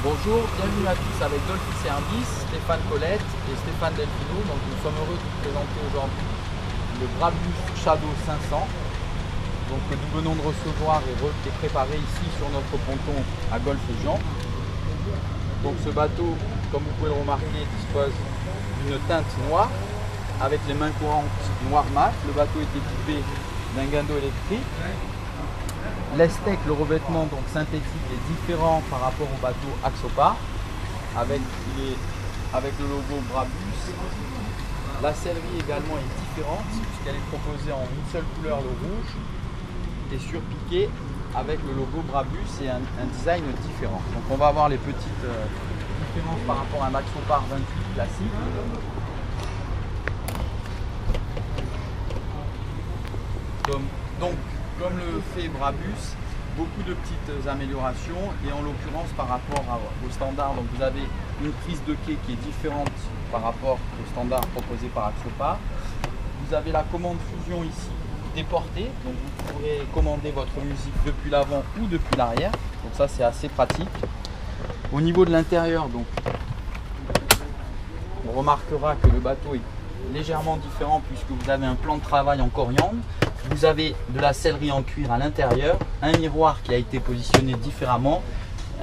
Bonjour, bienvenue à tous avec Dolphy Service, Stéphane Colette et Stéphane Delfino. Donc nous sommes heureux de vous présenter aujourd'hui le Brabus Shadow 500 que nous venons de recevoir et qui est préparé ici sur notre ponton à Golfe-Jean. Donc ce bateau, comme vous pouvez le remarquer, dispose d'une teinte noire avec les mains courantes noir mat. Le bateau est équipé d'un guindeau électrique. L'Estec, le revêtement donc synthétique, est différent par rapport au bateau Axopar avec le logo Brabus. La sellerie également est différente puisqu'elle est proposée en une seule couleur, le rouge, et surpiquée avec le logo Brabus et un design différent. Donc on va avoir les petites différences par rapport à un Axopar 28 classique. Comme le fait Brabus, beaucoup de petites améliorations et en l'occurrence par rapport au standard, donc vous avez une prise de quai qui est différente par rapport au standard proposé par Axopar. Vous avez la commande fusion ici déportée, donc vous pourrez commander votre musique depuis l'avant ou depuis l'arrière, donc ça c'est assez pratique. Au niveau de l'intérieur, donc on remarquera que le bateau est légèrement différent puisque vous avez un plan de travail en coriandre. Vous avez de la sellerie en cuir à l'intérieur, un miroir qui a été positionné différemment,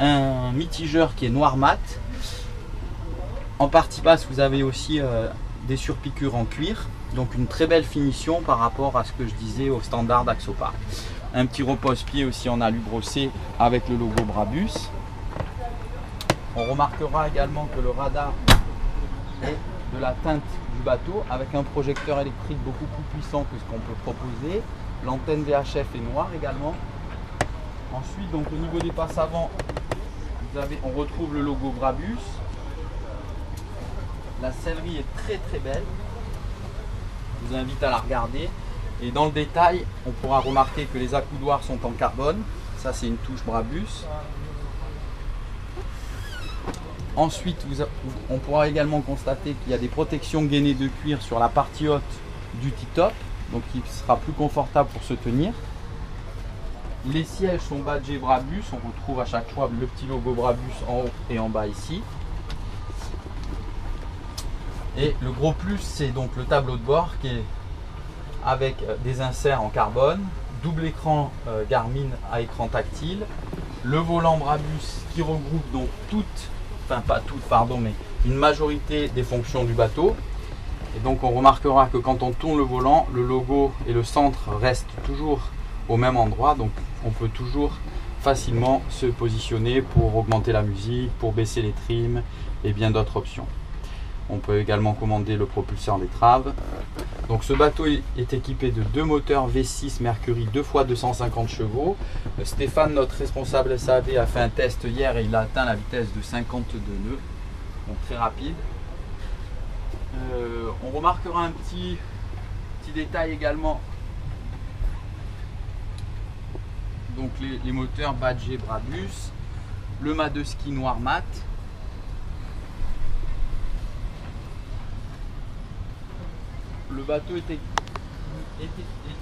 un mitigeur qui est noir mat. En partie basse, vous avez aussi des surpiqûres en cuir, donc une très belle finition par rapport à ce que je disais au standard d'Axopar. Un petit repose-pied aussi en alu brossé avec le logo Brabus. On remarquera également que le radar est de la teinte du bateau avec un projecteur électrique beaucoup plus puissant que ce qu'on peut proposer. L'antenne VHF est noire également. Ensuite, donc au niveau des passes avant, on retrouve le logo Brabus. La sellerie est très belle. Je vous invite à la regarder. Et dans le détail, on pourra remarquer que les accoudoirs sont en carbone. Ça, c'est une touche Brabus. Ensuite, on pourra également constater qu'il y a des protections gainées de cuir sur la partie haute du T-top, donc qui sera plus confortable pour se tenir. Les sièges sont badgés Brabus, on retrouve à chaque fois le petit logo Brabus en haut et en bas ici. Et le gros plus, c'est donc le tableau de bord qui est avec des inserts en carbone, double écran Garmin à écran tactile, le volant Brabus qui regroupe donc pas toutes, pardon, mais une majorité des fonctions du bateau. Et donc on remarquera que quand on tourne le volant, le logo et le centre restent toujours au même endroit, donc on peut toujours facilement se positionner pour augmenter la musique, pour baisser les trims et bien d'autres options. On peut également commander le propulseur d'étrave. Donc ce bateau est équipé de deux moteurs V6 Mercury 2x250 chevaux. Stéphane, notre responsable SAV, a fait un test hier et il a atteint la vitesse de 52 nœuds, donc très rapide. On remarquera un petit détail également. Donc les moteurs badgés Brabus, le mât de ski noir mat. Le bateau est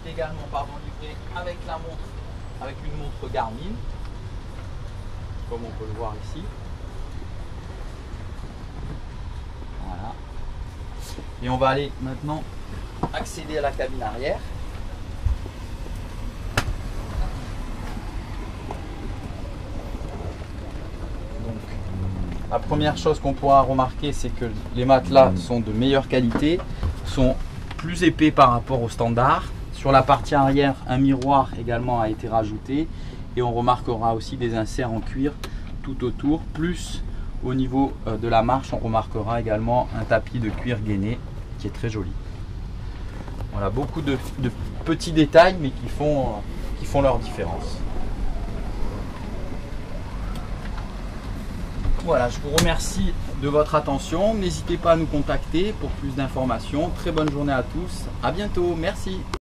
également livré avec une montre Garmin, comme on peut le voir ici. Voilà. Et on va aller maintenant accéder à la cabine arrière. Donc, la première chose qu'on pourra remarquer, c'est que les matelas sont de meilleure qualité, sont plus épais par rapport au standard. Sur la partie arrière, un miroir également a été rajouté et on remarquera aussi des inserts en cuir tout autour, plus au niveau de la marche, on remarquera également un tapis de cuir gainé qui est très joli. Voilà, beaucoup de petits détails mais qui font leur différence. Voilà, je vous remercie de votre attention. N'hésitez pas à nous contacter pour plus d'informations. Très bonne journée à tous. À bientôt. Merci.